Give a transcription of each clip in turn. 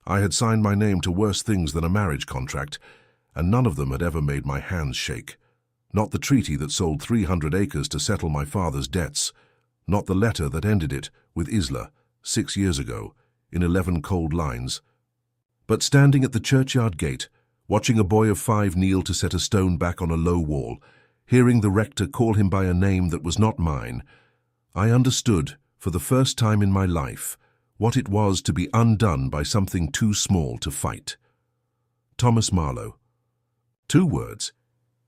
I had signed my name to worse things than a marriage contract, and none of them had ever made my hands shake. Not the treaty that sold 300 acres to settle my father's debts, not the letter that ended it with Isla 6 years ago in 11 cold lines. But standing at the churchyard gate, watching a boy of 5 kneel to set a stone back on a low wall, hearing the rector call him by a name that was not mine, I understood, for the first time in my life, what it was to be undone by something too small to fight. Thomas Marlowe. 2 words.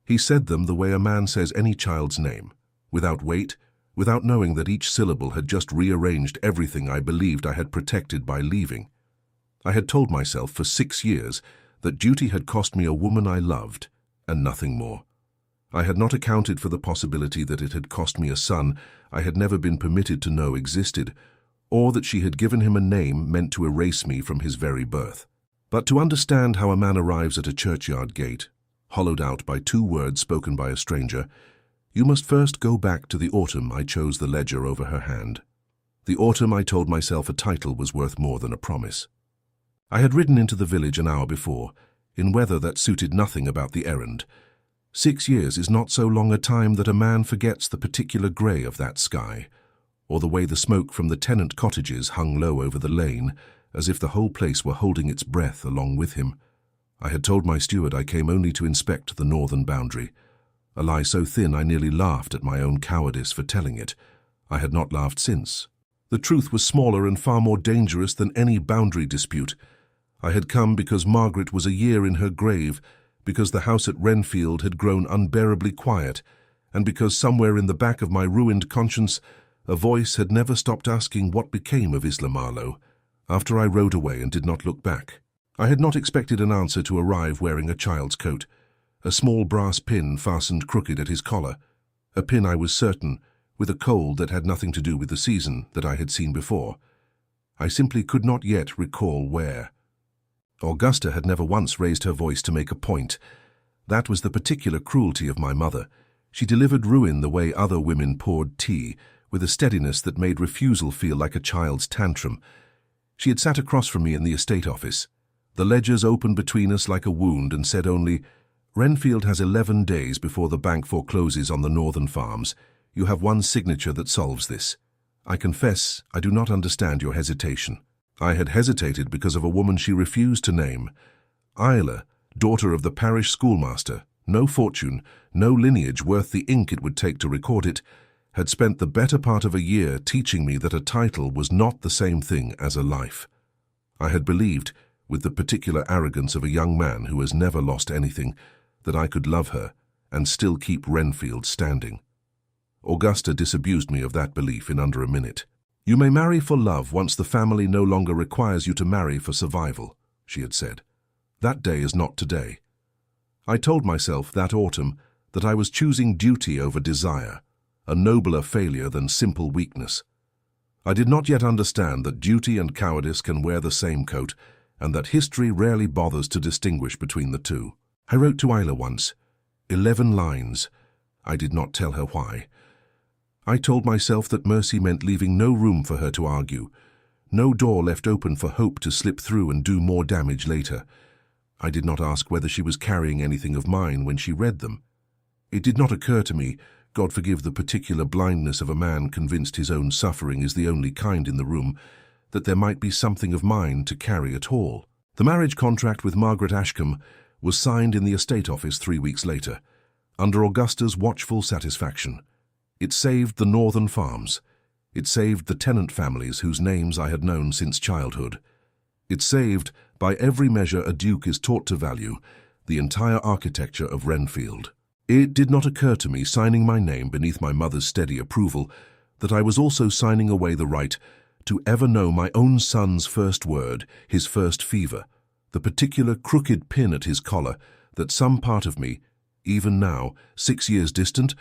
He said them the way a man says any child's name, without weight, without knowing that each syllable had just rearranged everything I believed I had protected by leaving. I had told myself for 6 years that duty had cost me a woman I loved, and nothing more. I had not accounted for the possibility that it had cost me a son I had never been permitted to know existed, or that she had given him a name meant to erase me from his very birth. But to understand how a man arrives at a churchyard gate, hollowed out by 2 words spoken by a stranger, you must first go back to the autumn I chose the ledger over her hand. The autumn I told myself a title was worth more than a promise. I had ridden into the village an hour before, in weather that suited nothing about the errand. 6 years is not so long a time that a man forgets the particular grey of that sky, or the way the smoke from the tenant cottages hung low over the lane, as if the whole place were holding its breath along with him. I had told my steward I came only to inspect the northern boundary, a lie so thin I nearly laughed at my own cowardice for telling it. I had not laughed since. The truth was smaller and far more dangerous than any boundary dispute. I had come because Margaret was a year in her grave, because the house at Wrenfield had grown unbearably quiet, and because somewhere in the back of my ruined conscience a voice had never stopped asking what became of Isla Marlowe, after I rode away and did not look back. I had not expected an answer to arrive wearing a child's coat, a small brass pin fastened crooked at his collar, a pin, I was certain, with a cold that had nothing to do with the season that I had seen before. I simply could not yet recall where. Augusta had never once raised her voice to make a point. That was the particular cruelty of my mother. She delivered ruin the way other women poured tea, with a steadiness that made refusal feel like a child's tantrum. She had sat across from me in the estate office. The ledgers opened between us like a wound and said only, "Wrenfield has 11 days before the bank forecloses on the northern farms. You have one signature that solves this. I confess I do not understand your hesitation." I had hesitated because of a woman she refused to name. Isla, daughter of the parish schoolmaster, no fortune, no lineage worth the ink it would take to record it, had spent the better part of a year teaching me that a title was not the same thing as a life. I had believed, with the particular arrogance of a young man who has never lost anything, that I could love her and still keep Wrenfield standing. Augusta disabused me of that belief in under a minute. "You may marry for love once the family no longer requires you to marry for survival," she had said. "That day is not today." I told myself that autumn that I was choosing duty over desire, a nobler failure than simple weakness. I did not yet understand that duty and cowardice can wear the same coat, and that history rarely bothers to distinguish between the two. I wrote to Isla once, 11 lines. I did not tell her why. I told myself that mercy meant leaving no room for her to argue, no door left open for hope to slip through and do more damage later. I did not ask whether she was carrying anything of mine when she read them. It did not occur to me, God forgive the particular blindness of a man convinced his own suffering is the only kind in the room, that there might be something of mine to carry at all. The marriage contract with Margaret Ashcombe was signed in the estate office 3 weeks later, under Augusta's watchful satisfaction. It saved the northern farms. It saved the tenant families whose names I had known since childhood. It saved, by every measure a duke is taught to value, the entire architecture of Wrenfield. It did not occur to me, signing my name beneath my mother's steady approval, that I was also signing away the right to ever know my own son's first word, his first fever, the particular crooked pin at his collar that some part of me, even now, 6 years distant,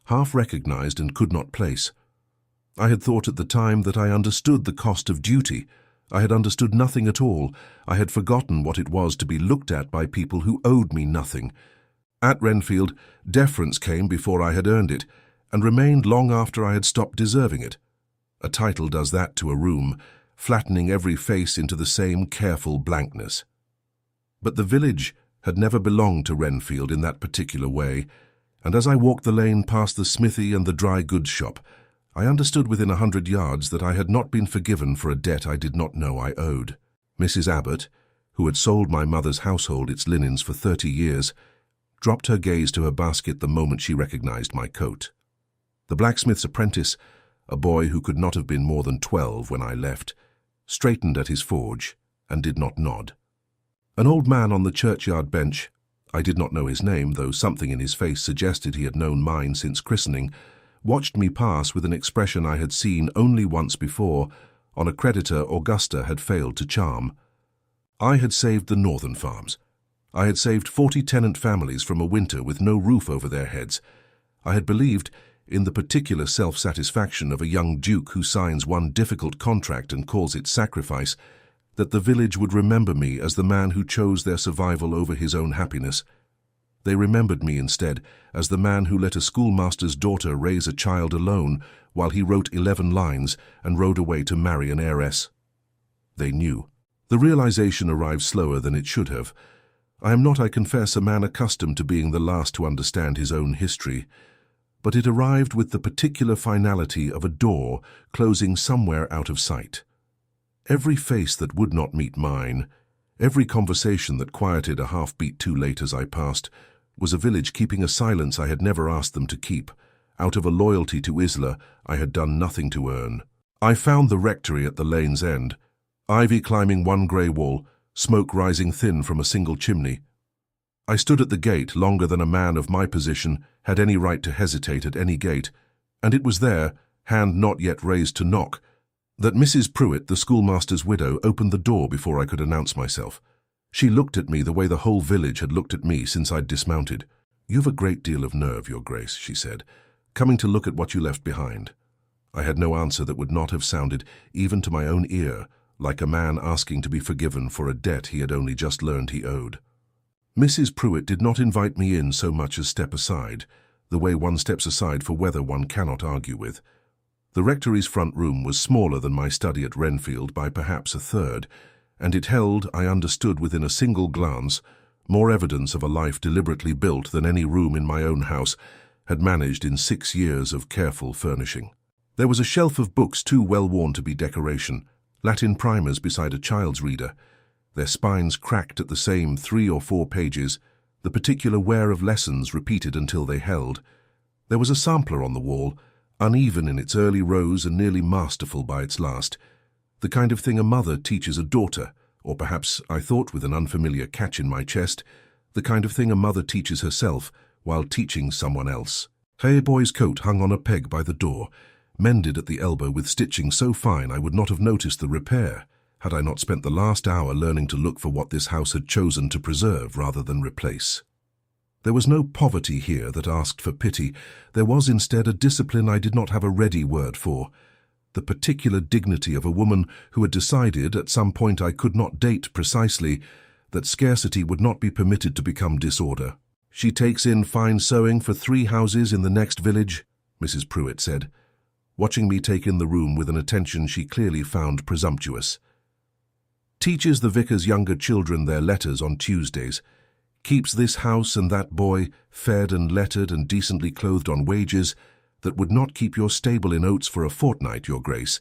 half recognized and could not place. I had thought at the time that I understood the cost of duty. I had understood nothing at all. I had forgotten what it was to be looked at by people who owed me nothing. At Wrenfield, deference came before I had earned it, and remained long after I had stopped deserving it. A title does that to a room, flattening every face into the same careful blankness. But the village had never belonged to Wrenfield in that particular way, and as I walked the lane past the smithy and the dry goods shop, I understood within 100 yards that I had not been forgiven for a debt I did not know I owed. Mrs. Abbott, who had sold my mother's household its linens for 30 years, dropped her gaze to her basket the moment she recognized my coat. The blacksmith's apprentice, a boy who could not have been more than 12 when I left, straightened at his forge and did not nod. An old man on the churchyard bench, I did not know his name, though something in his face suggested he had known mine since christening, watched me pass with an expression I had seen only once before on a creditor Augusta had failed to charm. I had saved the northern farms. I had saved 40 tenant families from a winter with no roof over their heads. I had believed in the particular self-satisfaction of a young duke who signs one difficult contract and calls it sacrifice, that the village would remember me as the man who chose their survival over his own happiness. They remembered me instead as the man who let a schoolmaster's daughter raise a child alone while he wrote 11 lines and rode away to marry an heiress. They knew. The realization arrived slower than it should have. I am not, I confess, a man accustomed to being the last to understand his own history, but it arrived with the particular finality of a door closing somewhere out of sight. Every face that would not meet mine, every conversation that quieted a half-beat too late as I passed, was a village keeping a silence I had never asked them to keep. Out of a loyalty to Isla I had done nothing to earn. I found the rectory at the lane's end, ivy climbing one grey wall, smoke rising thin from a single chimney. I stood at the gate longer than a man of my position had any right to hesitate at any gate, and it was there, hand not yet raised to knock, that Mrs. Pruitt, the schoolmaster's widow, opened the door before I could announce myself. She looked at me the way the whole village had looked at me since I'd dismounted. "You've a great deal of nerve, Your Grace," she said, "coming to look at what you left behind." I had no answer that would not have sounded, even to my own ear, like a man asking to be forgiven for a debt he had only just learned he owed. Mrs. Pruitt did not invite me in so much as step aside, the way one steps aside for weather one cannot argue with. The rectory's front room was smaller than my study at Wrenfield by perhaps a third, and it held, I understood within a single glance, more evidence of a life deliberately built than any room in my own house had managed in 6 years of careful furnishing. There was a shelf of books too well worn to be decoration, Latin primers beside a child's reader, their spines cracked at the same 3 or 4 pages, the particular wear of lessons repeated until they held. There was a sampler on the wall, uneven in its early rows and nearly masterful by its last, the kind of thing a mother teaches a daughter, or perhaps, I thought with an unfamiliar catch in my chest, the kind of thing a mother teaches herself while teaching someone else. Hey boy's coat hung on a peg by the door, mended at the elbow with stitching so fine I would not have noticed the repair, had I not spent the last hour learning to look for what this house had chosen to preserve rather than replace. There was no poverty here that asked for pity. There was instead a discipline I did not have a ready word for, the particular dignity of a woman who had decided, at some point I could not date precisely, that scarcity would not be permitted to become disorder. "She takes in fine sewing for 3 houses in the next village," Mrs. Pruitt said, watching me take in the room with an attention she clearly found presumptuous. "Teaches the vicar's younger children their letters on Tuesdays, keeps this house and that boy fed and lettered and decently clothed on wages that would not keep your stable in oats for a fortnight, Your Grace.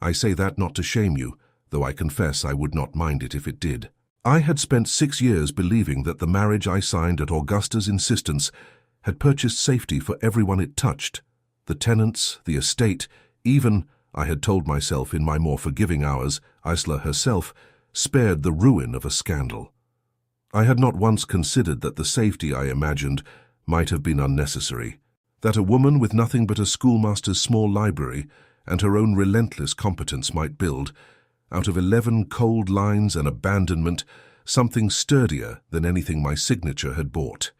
I say that not to shame you, though I confess I would not mind it if it did. I had spent 6 years believing that the marriage I signed at Augusta's insistence had purchased safety for everyone it touched, the tenants, the estate, even, I had told myself in my more forgiving hours, Isla herself, spared the ruin of a scandal. I had not once considered that the safety I imagined might have been unnecessary, that a woman with nothing but a schoolmaster's small library and her own relentless competence might build, out of 11 cold lines and abandonment, something sturdier than anything my signature had bought.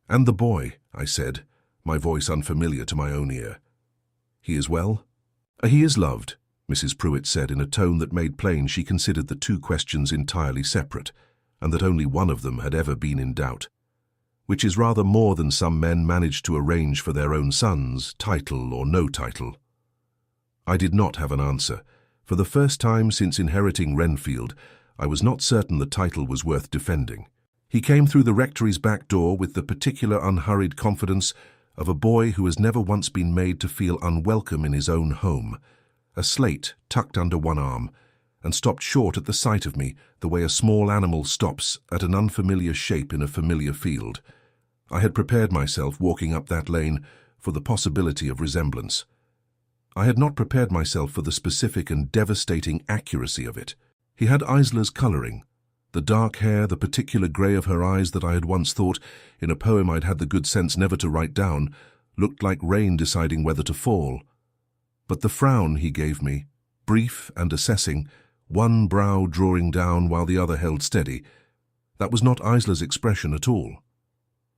"And the boy," I said, my voice unfamiliar to my own ear. "He is well?" "He is loved," Mrs. Pruitt said in a tone that made plain she considered the 2 questions entirely separate, and that only one of them had ever been in doubt, which is rather more than some men manage to arrange for their own sons, title or no title. I did not have an answer, For the first time since inheriting Wrenfield, I was not certain the title was worth defending. He came through the rectory's back door with the particular unhurried confidence of a boy who has never once been made to feel unwelcome in his own home. A slate tucked under one arm, and stopped short at the sight of me the way a small animal stops at an unfamiliar shape in a familiar field. I had prepared myself walking up that lane for the possibility of resemblance. I had not prepared myself for the specific and devastating accuracy of it. He had Isla's colouring. The dark hair, the particular grey of her eyes that I had once thought, in a poem I'd had the good sense never to write down, looked like rain deciding whether to fall. But the frown he gave me, brief and assessing, one brow drawing down while the other held steady, that was not Isla's expression at all.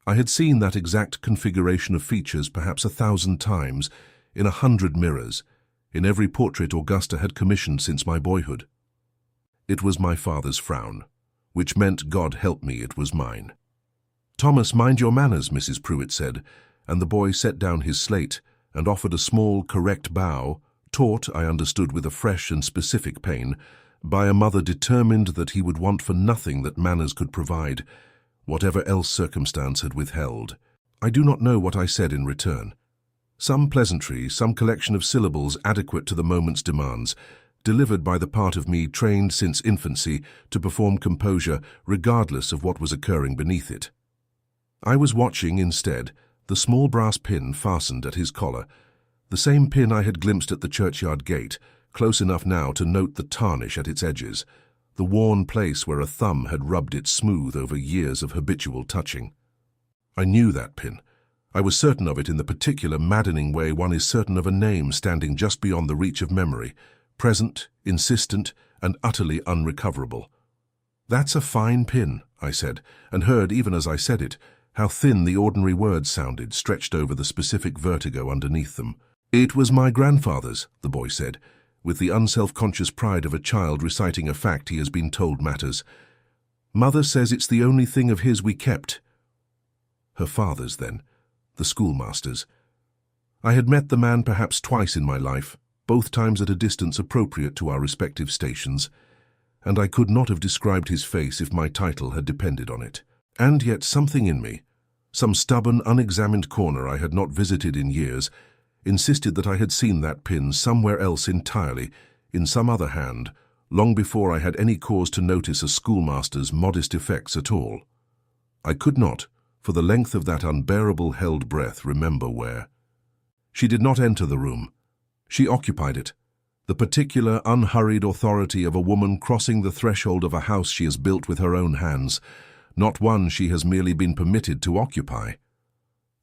I had seen that exact configuration of features perhaps 1,000 times, in 100 mirrors, in every portrait Augusta had commissioned since my boyhood. It was my father's frown, which meant, God help me, it was mine. "Thomas, mind your manners," Mrs. Pruitt said, and the boy set down his slate and offered a small, correct bow, taught, I understood with a fresh and specific pain, by a mother determined that he would want for nothing that manners could provide, whatever else circumstance had withheld. I do not know what I said in return. Some pleasantry, some collection of syllables adequate to the moment's demands, delivered by the part of me trained since infancy to perform composure regardless of what was occurring beneath it. I was watching, instead, the small brass pin fastened at his collar, the same pin I had glimpsed at the churchyard gate, close enough now to note the tarnish at its edges, the worn place where a thumb had rubbed it smooth over years of habitual touching. I knew that pin. I was certain of it in the particular maddening way one is certain of a name standing just beyond the reach of memory, present, insistent, and utterly unrecoverable. "That's a fine pin," I said, and heard, even as I said it, how thin the ordinary words sounded, stretched over the specific vertigo underneath them. "It was my grandfather's," the boy said, with the unself-conscious pride of a child reciting a fact he has been told matters. "Mother says it's the only thing of his we kept." Her father's, then, the schoolmaster's. I had met the man perhaps twice in my life, both times at a distance appropriate to our respective stations, and I could not have described his face if my title had depended on it. And yet something in me, some stubborn, unexamined corner I had not visited in years, insisted that I had seen that pin somewhere else entirely, in some other hand, long before I had any cause to notice a schoolmaster's modest effects at all. I could not, for the length of that unbearable held breath, remember where. She did not enter the room. She occupied it, the particular, unhurried authority of a woman crossing the threshold of a house she has built with her own hands, not one she has merely been permitted to occupy.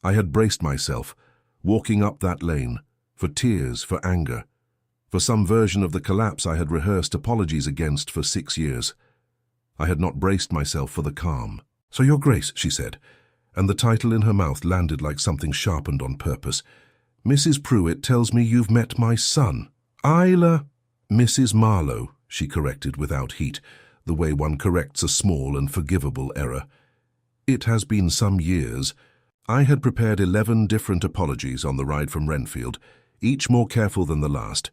I had braced myself, walking up that lane, for tears, for anger, for some version of the collapse I had rehearsed apologies against for 6 years. I had not braced myself for the calm. "So, Your Grace," she said, and the title in her mouth landed like something sharpened on purpose, "Mrs. Pruitt tells me you've met my son." "Isla—" "Mrs. Marlowe," she corrected without heat, the way one corrects a small and forgivable error. "It has been some years." I had prepared 11 different apologies on the ride from Wrenfield, each more careful than the last,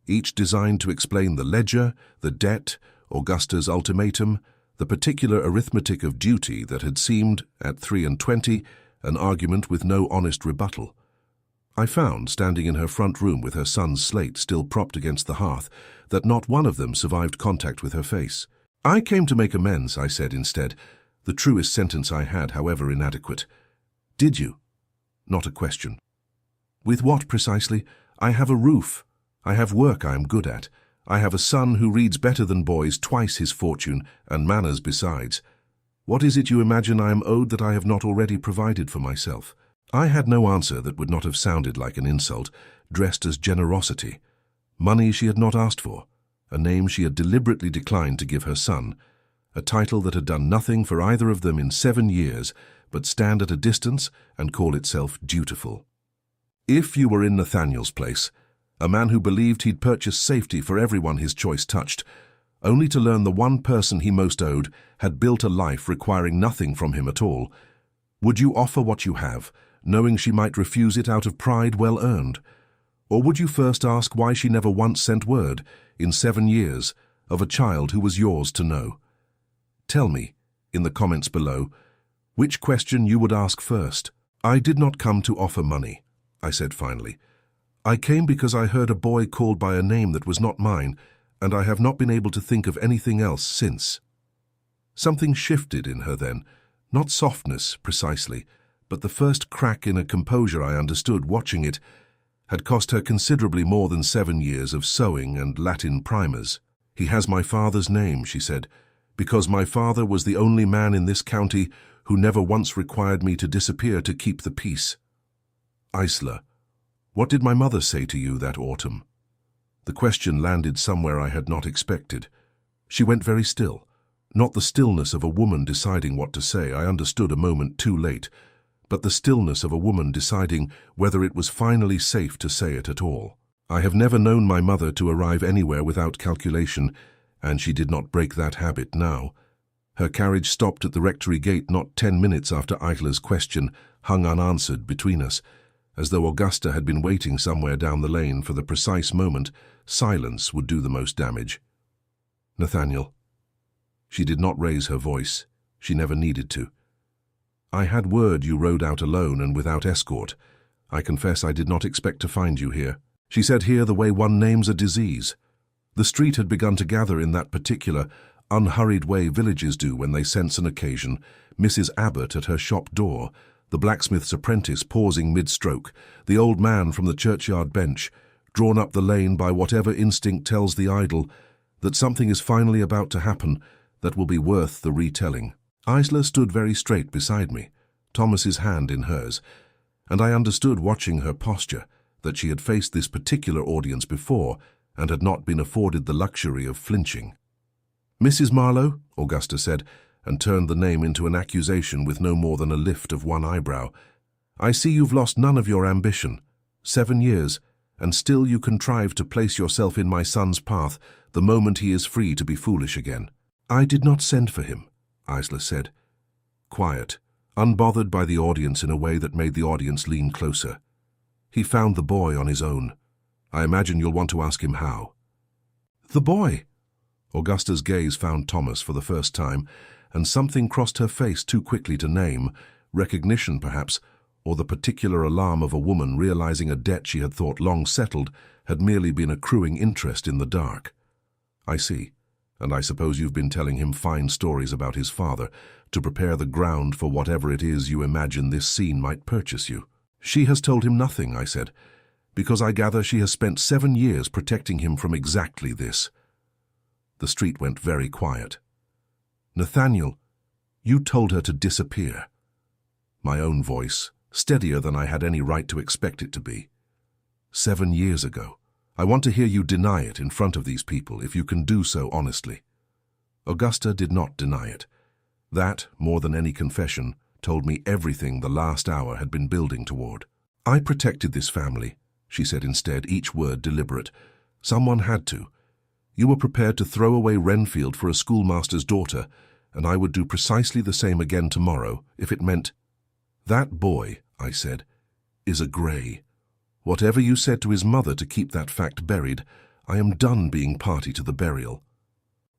each designed to explain the ledger, the debt, Augusta's ultimatum, the particular arithmetic of duty that had seemed, at 23, an argument with no honest rebuttal. I found, standing in her front room with her son's slate still propped against the hearth, that not one of them survived contact with her face. "I came to make amends," I said instead, the truest sentence I had, however inadequate. "Did you?" Not a question. "With what, precisely? I have a roof. I have work I am good at. I have a son who reads better than boys, twice his fortune, and manners besides. What is it you imagine I am owed that I have not already provided for myself?" I had no answer that would not have sounded like an insult, dressed as generosity. Money she had not asked for, a name she had deliberately declined to give her son, a title that had done nothing for either of them in 7 years but stand at a distance and call itself dutiful. If you were in Nathaniel's place, a man who believed he'd purchased safety for everyone his choice touched, only to learn the one person he most owed had built a life requiring nothing from him at all, would you offer what you have, knowing she might refuse it out of pride well earned? Or would you first ask why she never once sent word, in 7 years, of a child who was yours to know? Tell me, in the comments below, which question you would ask first. I did not come to offer money, I said finally. I came because I heard a boy called by a name that was not mine, and I have not been able to think of anything else since. Something shifted in her then, not softness precisely, but the first crack in a composure I understood watching it had cost her considerably more than 7 years of sewing and Latin primers. He has my father's name, she said, because my father was the only man in this county who never once required me to disappear to keep the peace. Isla, what did my mother say to you that autumn? The question landed somewhere I had not expected. She went very still. Not the stillness of a woman deciding what to say, I understood a moment too late, but the stillness of a woman deciding whether it was finally safe to say it at all. I have never known my mother to arrive anywhere without calculation, and she did not break that habit now. Her carriage stopped at the rectory gate not 10 minutes after Isla's question hung unanswered between us. As though Augusta had been waiting somewhere down the lane for the precise moment, silence would do the most damage. Nathaniel. She did not raise her voice. She never needed to. I had word you rode out alone and without escort. I confess I did not expect to find you here. She said here the way one names a disease. The street had begun to gather in that particular, unhurried way villages do when they sense an occasion. Mrs. Abbott at her shop door, the blacksmith's apprentice pausing mid-stroke, the old man from the churchyard bench, drawn up the lane by whatever instinct tells the idle that something is finally about to happen that will be worth the retelling. Isla stood very straight beside me, Thomas's hand in hers, and I understood watching her posture that she had faced this particular audience before and had not been afforded the luxury of flinching. Mrs. Marlowe, Augusta said, and turned the name into an accusation with no more than a lift of one eyebrow. I see you've lost none of your ambition. 7 years, and still you contrive to place yourself in my son's path the moment he is free to be foolish again. I did not send for him, Isla said, quiet, unbothered by the audience in a way that made the audience lean closer. He found the boy on his own. I imagine you'll want to ask him how. The boy? Augusta's gaze found Thomas for the first time, and something crossed her face too quickly to name, recognition perhaps, or the particular alarm of a woman realizing a debt she had thought long settled had merely been accruing interest in the dark. I see. And I suppose you've been telling him fine stories about his father to prepare the ground for whatever it is you imagine this scene might purchase you. She has told him nothing, I said, because I gather she has spent 7 years protecting him from exactly this. The street went very quiet. Nathaniel, you told her to disappear. My own voice, steadier than I had any right to expect it to be. 7 years ago. I want to hear you deny it in front of these people, if you can do so honestly. Augusta did not deny it. That, more than any confession, told me everything the last hour had been building toward. I protected this family, she said instead, each word deliberate. Someone had to. You were prepared to throw away Wrenfield for a schoolmaster's daughter, and I would do precisely the same again tomorrow, if it meant— That boy, I said, is a grey. Whatever you said to his mother to keep that fact buried, I am done being party to the burial.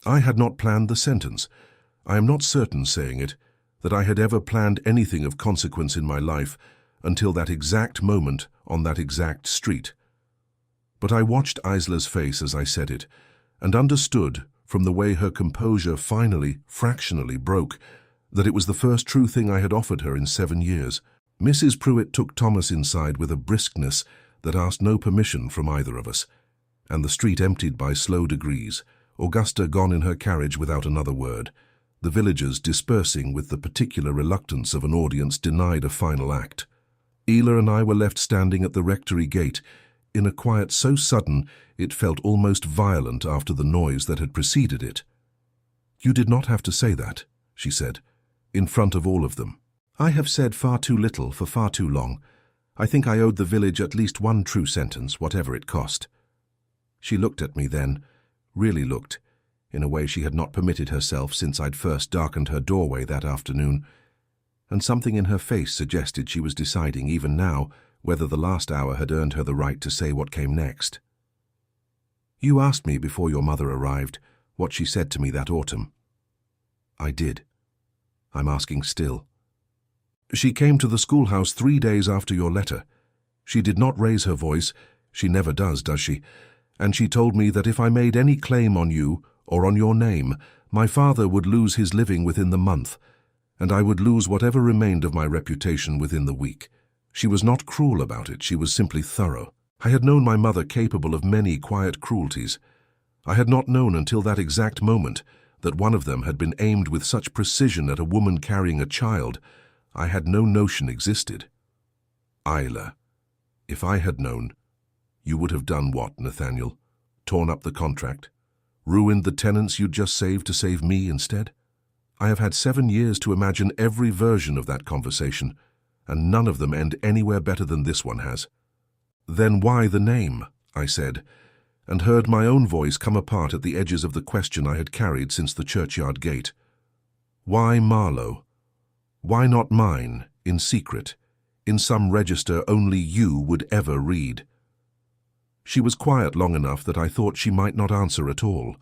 I had not planned the sentence. I am not certain, saying it, that I had ever planned anything of consequence in my life until that exact moment on that exact street. But I watched Isla's face as I said it, and understood, from the way her composure finally, fractionally broke, that it was the first true thing I had offered her in 7 years. Mrs. Pruitt took Thomas inside with a briskness that asked no permission from either of us, and the street emptied by slow degrees, Augusta gone in her carriage without another word, the villagers dispersing with the particular reluctance of an audience denied a final act. Isla and I were left standing at the rectory gate, in a quiet so sudden it felt almost violent after the noise that had preceded it. You did not have to say that, she said, in front of all of them. I have said far too little for far too long. I think I owed the village at least one true sentence, whatever it cost. She looked at me then, really looked, in a way she had not permitted herself since I'd first darkened her doorway that afternoon, and something in her face suggested she was deciding even now whether the last hour had earned her the right to say what came next. "You asked me before your mother arrived what she said to me that autumn." "I did. I'm asking still." "She came to the schoolhouse 3 days after your letter. She did not raise her voice. She never does she? And she told me that if I made any claim on you or on your name, my father would lose his living within the month, and I would lose whatever remained of my reputation within the week. She was not cruel about it, she was simply thorough. I had known my mother capable of many quiet cruelties. I had not known until that exact moment that one of them had been aimed with such precision at a woman carrying a child I had no notion existed. Isla, if I had known, you would have done what, Nathaniel? Torn up the contract? Ruined the tenants you'd just saved to save me instead? I have had 7 years to imagine every version of that conversation, and none of them end anywhere better than this one has. "Then why the name?" I said, and heard my own voice come apart at the edges of the question I had carried since the churchyard gate. "Why Marlowe? Why not mine, in secret, in some register only you would ever read?" She was quiet long enough that I thought she might not answer at all.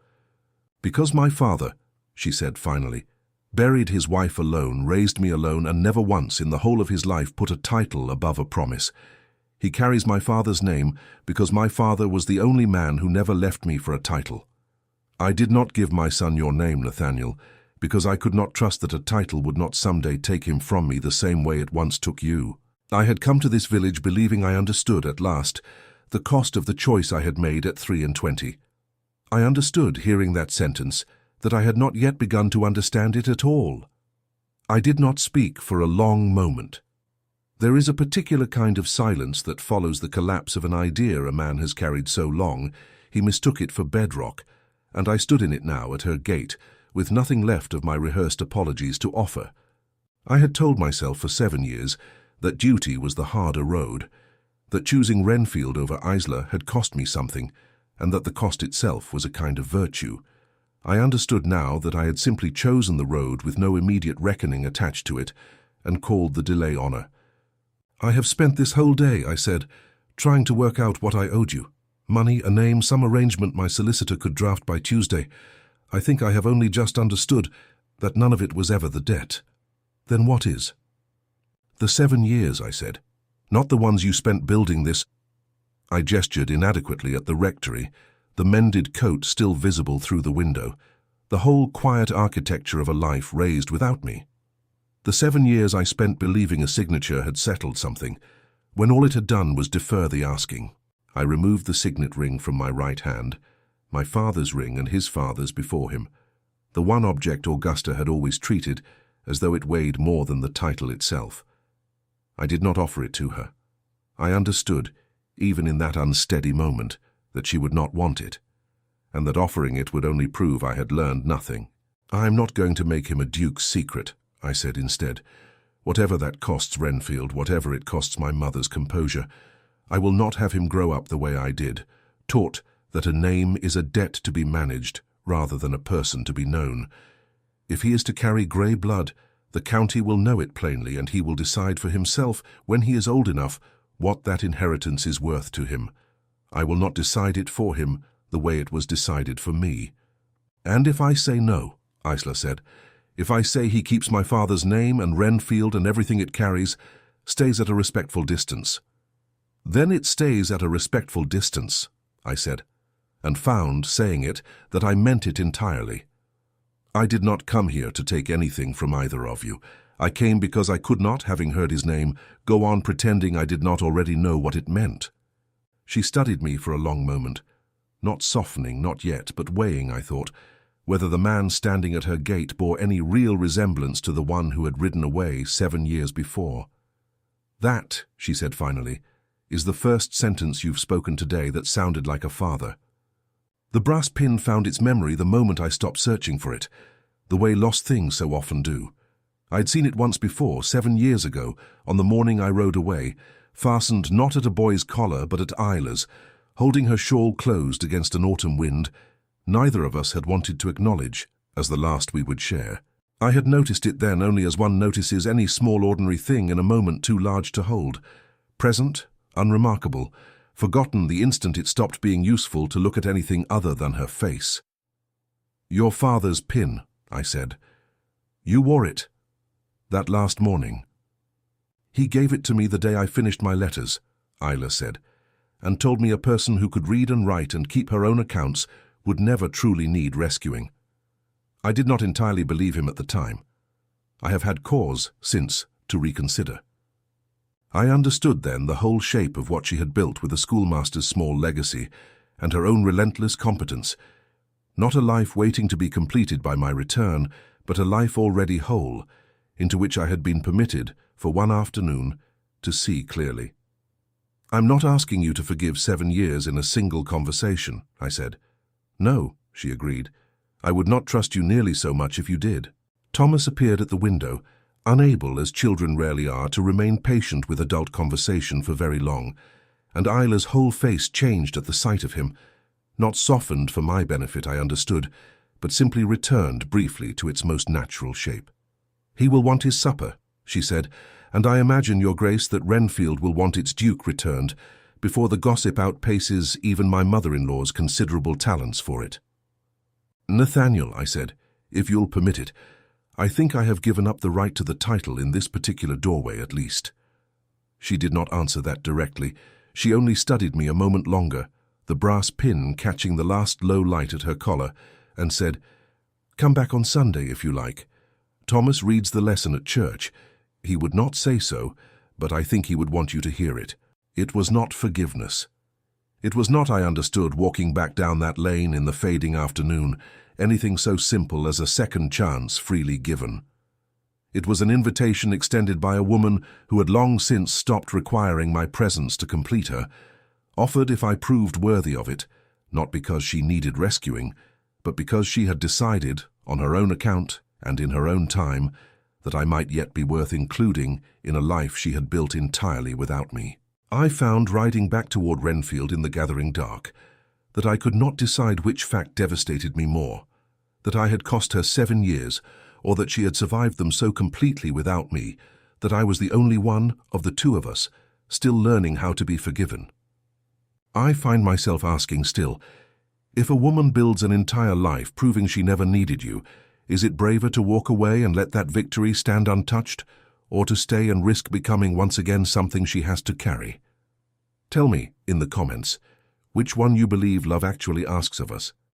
"Because my father," she said finally, "buried his wife alone, raised me alone, and never once in the whole of his life put a title above a promise. He carries my father's name because my father was the only man who never left me for a title. I did not give my son your name, Nathaniel, because I could not trust that a title would not someday take him from me the same way it once took you. I had come to this village believing I understood at last the cost of the choice I had made at 23. I understood, hearing that sentence, that I had not yet begun to understand it at all. I did not speak for a long moment. There is a particular kind of silence that follows the collapse of an idea a man has carried so long he mistook it for bedrock, and I stood in it now at her gate, with nothing left of my rehearsed apologies to offer. I had told myself for 7 years that duty was the harder road, that choosing Wrenfield over Isla had cost me something, and that the cost itself was a kind of virtue. I understood now that I had simply chosen the road with no immediate reckoning attached to it, and called the delay honor. "I have spent this whole day," I said, "trying to work out what I owed you. Money, a name, some arrangement my solicitor could draft by Tuesday. I think I have only just understood that none of it was ever the debt." "Then what is?" "The 7 years," I said. "Not the ones you spent building this—" I gestured inadequately at the rectory, the mended coat still visible through the window, the whole quiet architecture of a life raised without me. "The 7 years I spent believing a signature had settled something, when all it had done was defer the asking." I removed the signet ring from my right hand, my father's ring and his father's before him, the one object Augusta had always treated as though it weighed more than the title itself. I did not offer it to her. I understood, even in that unsteady moment, that she would not want it, and that offering it would only prove I had learned nothing. "I am not going to make him a duke's secret," I said instead. "Whatever that costs Wrenfield, whatever it costs my mother's composure, I will not have him grow up the way I did, taught that a name is a debt to be managed rather than a person to be known. If he is to carry grey blood, the county will know it plainly, and he will decide for himself, when he is old enough, what that inheritance is worth to him. I will not decide it for him the way it was decided for me." "And if I say no," Isla said, "if I say he keeps my father's name and Wrenfield and everything it carries, stays at a respectful distance?" "Then it stays at a respectful distance," I said, and found, saying it, that I meant it entirely. "I did not come here to take anything from either of you. I came because I could not, having heard his name, go on pretending I did not already know what it meant." She studied me for a long moment, not softening, not yet, but weighing, I thought, whether the man standing at her gate bore any real resemblance to the one who had ridden away 7 years before. "That," she said finally, "is the first sentence you've spoken today that sounded like a father." The brass pin found its memory the moment I stopped searching for it, the way lost things so often do. I'd seen it once before, 7 years ago, on the morning I rode away, fastened not at a boy's collar but at Isla's, holding her shawl closed against an autumn wind neither of us had wanted to acknowledge as the last we would share. I had noticed it then only as one notices any small ordinary thing in a moment too large to hold, present, unremarkable, forgotten the instant it stopped being useful to look at anything other than her face. "Your father's pin," I said. "You wore it that last morning." "He gave it to me the day I finished my letters," Isla said, "and told me a person who could read and write and keep her own accounts would never truly need rescuing." I did not entirely believe him at the time. I have had cause, since, to reconsider. I understood then the whole shape of what she had built with the schoolmaster's small legacy and her own relentless competence. Not a life waiting to be completed by my return, but a life already whole, into which I had been permitted, for one afternoon, to see clearly. "I'm not asking you to forgive 7 years in a single conversation," I said. "No," she agreed. "I would not trust you nearly so much if you did." Thomas appeared at the window, unable, as children rarely are, to remain patient with adult conversation for very long, and Isla's whole face changed at the sight of him, not softened for my benefit, I understood, but simply returned briefly to its most natural shape. "He will want his supper," she said, "and I imagine, Your Grace, that Wrenfield will want its duke returned, before the gossip outpaces even my mother-in-law's considerable talents for it." "Nathaniel," I said, "if you'll permit it, I think I have given up the right to the title in this particular doorway at least." She did not answer that directly. She only studied me a moment longer, the brass pin catching the last low light at her collar, and said, "Come back on Sunday if you like. Thomas reads the lesson at church. He would not say so, but I think he would want you to hear it." It was not forgiveness. It was not, I understood, walking back down that lane in the fading afternoon, anything so simple as a second chance freely given. It was an invitation extended by a woman who had long since stopped requiring my presence to complete her, offered if I proved worthy of it, not because she needed rescuing, but because she had decided, on her own account and in her own time, that I might yet be worth including in a life she had built entirely without me. I found, riding back toward Wrenfield in the gathering dark, that I could not decide which fact devastated me more, that I had cost her 7 years, or that she had survived them so completely without me that I was the only one of the two of us still learning how to be forgiven. I find myself asking still, if a woman builds an entire life proving she never needed you, is it braver to walk away and let that victory stand untouched, or to stay and risk becoming once again something she has to carry? Tell me, in the comments, which one you believe love actually asks of us.